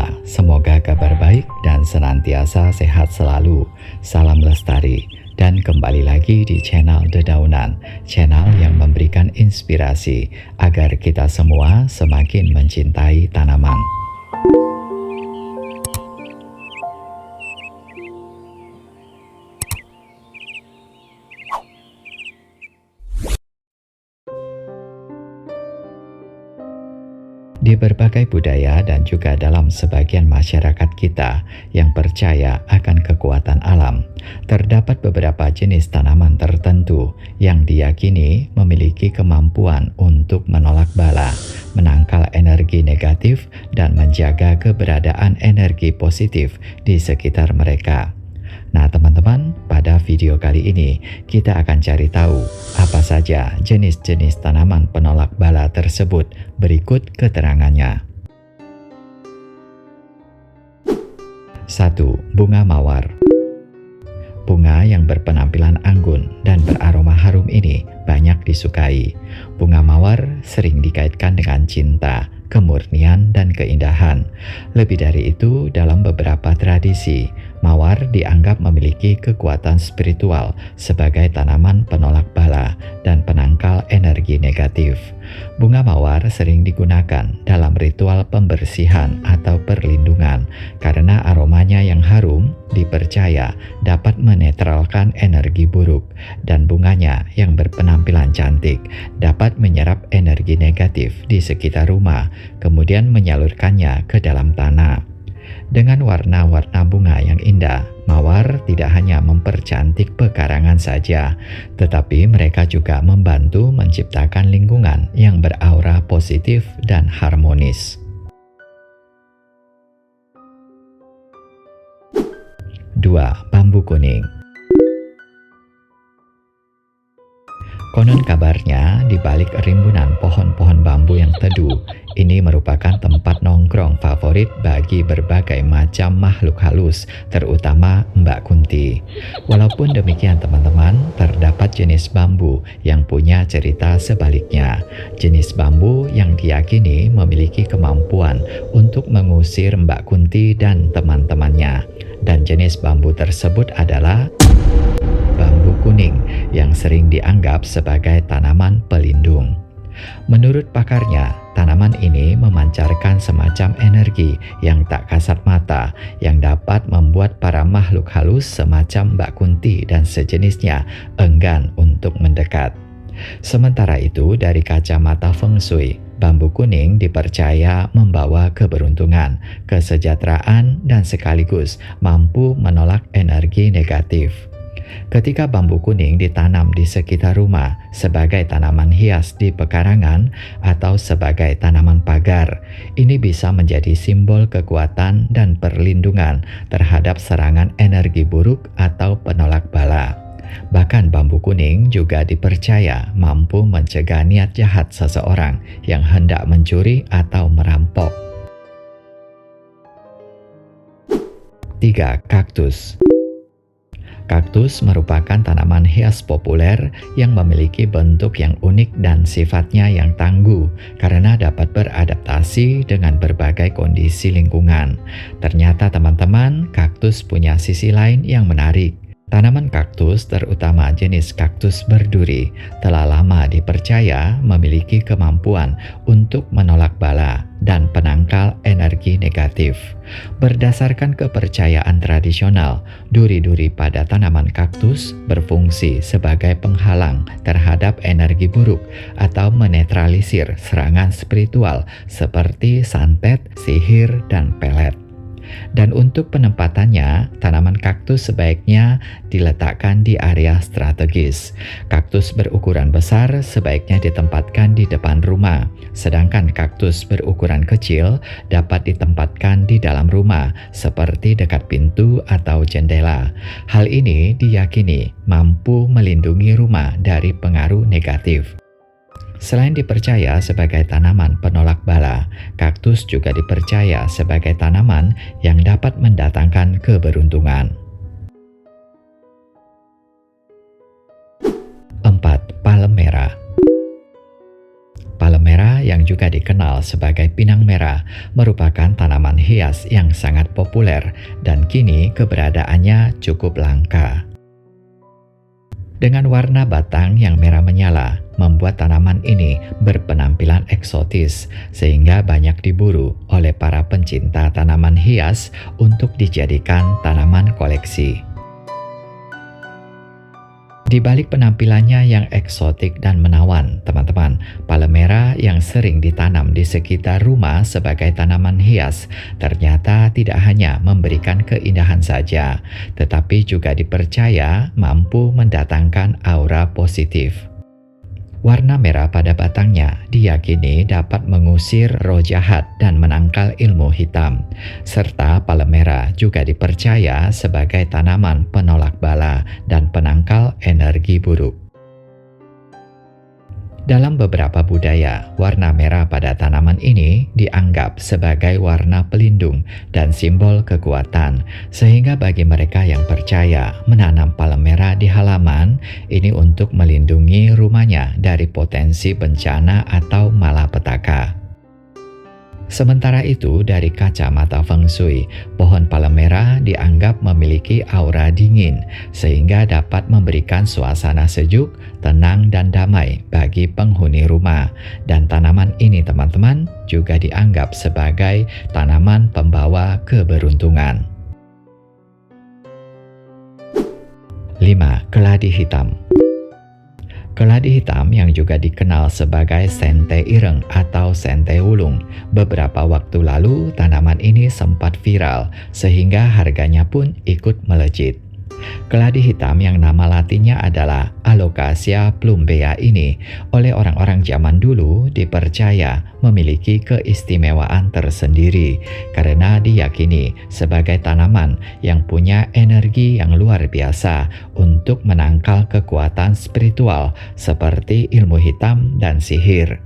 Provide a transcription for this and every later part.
semua, semoga kabar baik dan senantiasa sehat selalu. Salam lestari dan kembali lagi di channel Dedaunan, channel yang memberikan inspirasi agar kita semua semakin mencintai tanaman. Di berbagai budaya dan juga dalam sebagian masyarakat kita yang percaya akan kekuatan alam, terdapat beberapa jenis tanaman tertentu yang diyakini memiliki kemampuan untuk menolak bala, menangkal energi negatif, dan menjaga keberadaan energi positif di sekitar mereka. Nah teman-teman, pada video kali ini kita akan cari tahu apa saja jenis-jenis tanaman penolak bala tersebut. Berikut keterangannya. 1. Bunga mawar. Bunga yang berpenampilan anggun dan beraroma harum ini banyak disukai. Bunga mawar sering dikaitkan dengan cinta, kemurnian, dan keindahan. Lebih dari itu, dalam beberapa tradisi, mawar dianggap memiliki kekuatan spiritual sebagai tanaman penolak bala dan penangkal energi negatif. Bunga mawar sering digunakan dalam ritual pembersihan atau perlindungan karena aromanya yang harum dipercaya dapat menetralkan energi buruk, dan bunganya yang berpenampilan cantik dapat menyerap energi negatif di sekitar rumah, kemudian menyalurkannya ke dalam tanah. Dengan warna-warna bunga yang indah, mawar tidak hanya mempercantik pekarangan saja, tetapi mereka juga membantu menciptakan lingkungan yang beraura positif dan harmonis. 2. Bambu kuning. Konon kabarnya di balik rimbunan pohon-pohon bambu yang teduh, ini merupakan tempat nongkrong favorit bagi berbagai macam makhluk halus, terutama Mbak Kunti. Walaupun demikian teman-teman, terdapat jenis bambu yang punya cerita sebaliknya. Jenis bambu yang diyakini memiliki kemampuan untuk mengusir Mbak Kunti dan teman-temannya. Dan jenis bambu tersebut adalah bambu kuning yang sering dianggap sebagai tanaman pelindung. Menurut pakarnya, tanaman ini memancarkan semacam energi yang tak kasat mata yang dapat membuat para makhluk halus semacam Mbak Kunti dan sejenisnya enggan untuk mendekat. Sementara itu, dari kacamata Feng Shui, bambu kuning dipercaya membawa keberuntungan, kesejahteraan, dan sekaligus mampu menolak energi negatif. Ketika bambu kuning ditanam di sekitar rumah sebagai tanaman hias di pekarangan atau sebagai tanaman pagar, ini bisa menjadi simbol kekuatan dan perlindungan terhadap serangan energi buruk atau penolak bala. Bahkan bambu kuning juga dipercaya mampu mencegah niat jahat seseorang yang hendak mencuri atau merampok. 3. Kaktus. Kaktus merupakan tanaman hias populer yang memiliki bentuk yang unik dan sifatnya yang tangguh karena dapat beradaptasi dengan berbagai kondisi lingkungan. Ternyata teman-teman, kaktus punya sisi lain yang menarik. Tanaman kaktus, terutama jenis kaktus berduri, telah lama dipercaya memiliki kemampuan untuk menolak bala dan penangkal energi negatif. Berdasarkan kepercayaan tradisional, duri-duri pada tanaman kaktus berfungsi sebagai penghalang terhadap energi buruk atau menetralisir serangan spiritual seperti santet, sihir, dan pelet. Dan untuk penempatannya, tanaman kaktus sebaiknya diletakkan di area strategis. Kaktus berukuran besar sebaiknya ditempatkan di depan rumah, sedangkan kaktus berukuran kecil dapat ditempatkan di dalam rumah, seperti dekat pintu atau jendela. Hal ini diyakini mampu melindungi rumah dari pengaruh negatif. Selain dipercaya sebagai tanaman penolak bala, kaktus juga dipercaya sebagai tanaman yang dapat mendatangkan keberuntungan. 4. Palem merah. Palem merah yang juga dikenal sebagai pinang merah merupakan tanaman hias yang sangat populer dan kini keberadaannya cukup langka. Dengan warna batang yang merah menyala, membuat tanaman ini berpenampilan eksotis sehingga banyak diburu oleh para pencinta tanaman hias untuk dijadikan tanaman koleksi. Di balik penampilannya yang eksotik dan menawan, teman-teman, palemera yang sering ditanam di sekitar rumah sebagai tanaman hias ternyata tidak hanya memberikan keindahan saja, tetapi juga dipercaya mampu mendatangkan aura positif. Warna merah pada batangnya diyakini dapat mengusir roh jahat dan menangkal ilmu hitam. Serta palemera juga dipercaya sebagai tanaman penolak bala dan penangkal energi buruk. Dalam beberapa budaya, warna merah pada tanaman ini dianggap sebagai warna pelindung dan simbol kekuatan, sehingga bagi mereka yang percaya menanam palemera di halaman ini untuk melindungi rumahnya dari potensi bencana atau malapetaka. Sementara itu, dari kacamata Feng Shui, pohon palemera dianggap memiliki aura dingin sehingga dapat memberikan suasana sejuk, tenang, dan damai bagi penghuni rumah. Dan tanaman ini, teman-teman, juga dianggap sebagai tanaman pembawa keberuntungan. 5. Keladi hitam. Keladi hitam yang juga dikenal sebagai sente ireng atau sente wulung. Beberapa waktu lalu tanaman ini sempat viral sehingga harganya pun ikut melejit. Keladi hitam yang nama latinnya adalah Alocasia plumbea ini oleh orang-orang zaman dulu dipercaya memiliki keistimewaan tersendiri karena diyakini sebagai tanaman yang punya energi yang luar biasa untuk menangkal kekuatan spiritual seperti ilmu hitam dan sihir.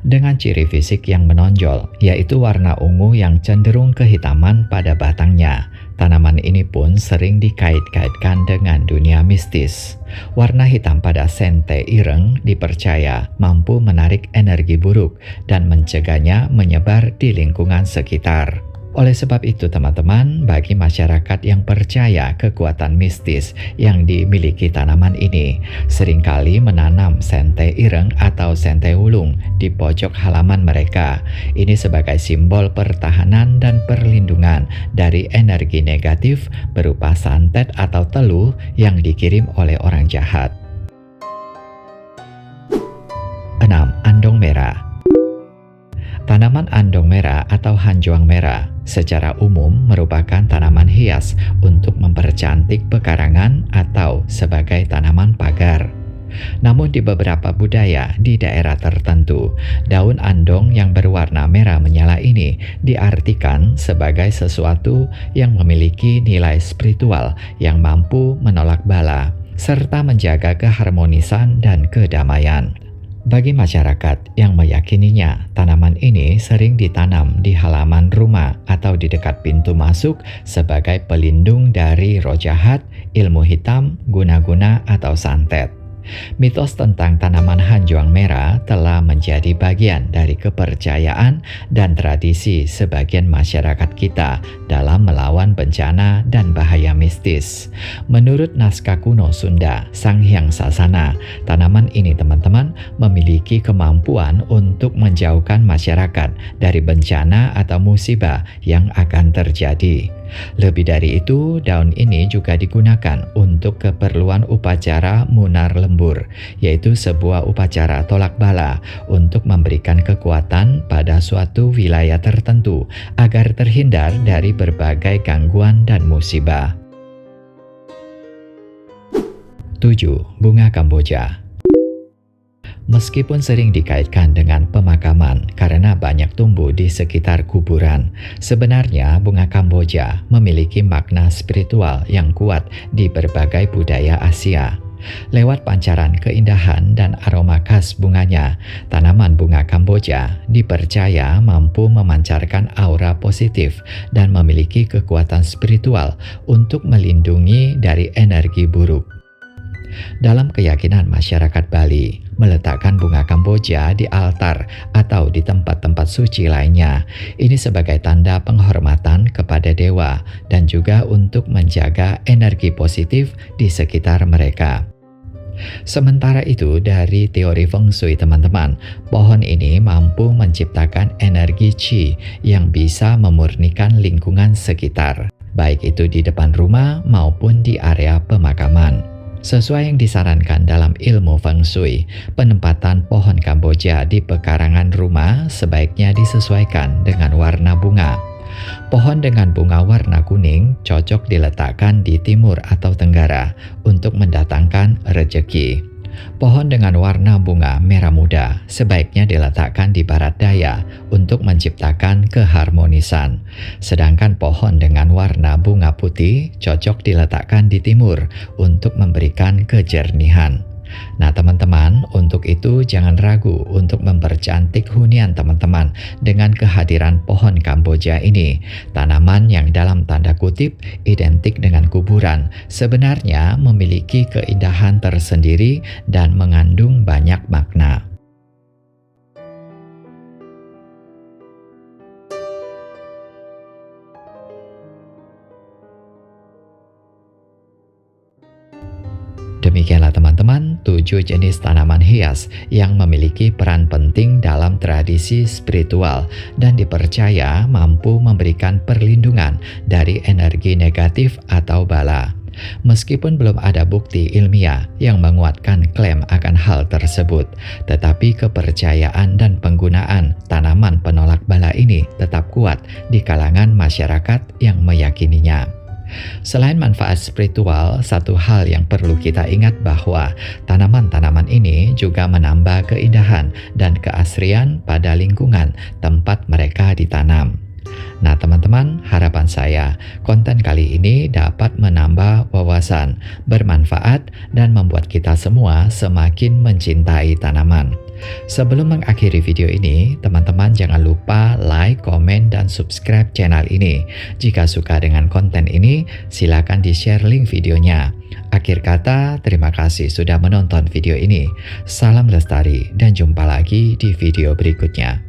Dengan ciri fisik yang menonjol, yaitu warna ungu yang cenderung kehitaman pada batangnya, tanaman ini pun sering dikait-kaitkan dengan dunia mistis. Warna hitam pada sente ireng dipercaya mampu menarik energi buruk dan mencegahnya menyebar di lingkungan sekitar. Oleh sebab itu, teman-teman, bagi masyarakat yang percaya kekuatan mistis yang dimiliki tanaman ini, seringkali menanam sente ireng atau sente wulung di pojok halaman mereka. Ini sebagai simbol pertahanan dan perlindungan dari energi negatif berupa santet atau teluh yang dikirim oleh orang jahat. 6. Andong merah. Tanaman andong merah atau hanjuang merah secara umum merupakan tanaman hias untuk mempercantik pekarangan atau sebagai tanaman pagar. Namun di beberapa budaya di daerah tertentu, daun andong yang berwarna merah menyala ini diartikan sebagai sesuatu yang memiliki nilai spiritual yang mampu menolak bala, serta menjaga keharmonisan dan kedamaian. Bagi masyarakat yang meyakininya, tanaman ini sering ditanam di halaman rumah atau di dekat pintu masuk sebagai pelindung dari roh jahat, ilmu hitam, guna-guna, atau santet. Mitos tentang tanaman hanjuang merah telah menjadi bagian dari kepercayaan dan tradisi sebagian masyarakat kita dalam melawan bencana dan bahaya mistis. Menurut naskah kuno Sunda, Sang Hyang Sasana, tanaman ini, teman-teman, memiliki kemampuan untuk menjauhkan masyarakat dari bencana atau musibah yang akan terjadi. Lebih dari itu, daun ini juga digunakan untuk keperluan upacara munar lembur, yaitu sebuah upacara tolak bala untuk memberikan kekuatan pada suatu wilayah tertentu agar terhindar dari berbagai gangguan dan musibah. 7. Bunga Kamboja. Meskipun sering dikaitkan dengan pemakaman karena banyak tumbuh di sekitar kuburan, sebenarnya bunga Kamboja memiliki makna spiritual yang kuat di berbagai budaya Asia. Lewat pancaran keindahan dan aroma khas bunganya, tanaman bunga Kamboja dipercaya mampu memancarkan aura positif dan memiliki kekuatan spiritual untuk melindungi dari energi buruk. Dalam keyakinan masyarakat Bali, meletakkan bunga Kamboja di altar atau di tempat-tempat suci lainnya. Ini sebagai tanda penghormatan kepada dewa dan juga untuk menjaga energi positif di sekitar mereka. Sementara itu, dari teori Feng Shui teman-teman, pohon ini mampu menciptakan energi Qi yang bisa memurnikan lingkungan sekitar, baik itu di depan rumah maupun di area pemakaman. Sesuai yang disarankan dalam ilmu Feng Shui, penempatan pohon Kamboja di pekarangan rumah sebaiknya disesuaikan dengan warna bunga. Pohon dengan bunga warna kuning cocok diletakkan di timur atau tenggara untuk mendatangkan rejeki. Pohon dengan warna bunga merah muda sebaiknya diletakkan di barat daya untuk menciptakan keharmonisan. Sedangkan pohon dengan warna bunga putih cocok diletakkan di timur untuk memberikan kejernihan. Nah teman-teman, untuk itu jangan ragu untuk mempercantik hunian teman-teman dengan kehadiran pohon Kamboja ini. Tanaman yang dalam tanda kutip identik dengan kuburan sebenarnya memiliki keindahan tersendiri dan mengandung banyak makna. Demikianlah teman-teman 7 jenis tanaman hias yang memiliki peran penting dalam tradisi spiritual dan dipercaya mampu memberikan perlindungan dari energi negatif atau bala. Meskipun belum ada bukti ilmiah yang menguatkan klaim akan hal tersebut, tetapi kepercayaan dan penggunaan tanaman penolak bala ini tetap kuat di kalangan masyarakat yang meyakininya. Selain manfaat spiritual, satu hal yang perlu kita ingat bahwa tanaman-tanaman ini juga menambah keindahan dan keasrian pada lingkungan tempat mereka ditanam. Nah teman-teman, harapan saya konten kali ini dapat menambah wawasan, bermanfaat, dan membuat kita semua semakin mencintai tanaman. Sebelum mengakhiri video ini, teman-teman jangan lupa like, komen, dan subscribe channel ini. Jika suka dengan konten ini, silakan di-share link videonya. Akhir kata, terima kasih sudah menonton video ini. Salam lestari dan jumpa lagi di video berikutnya.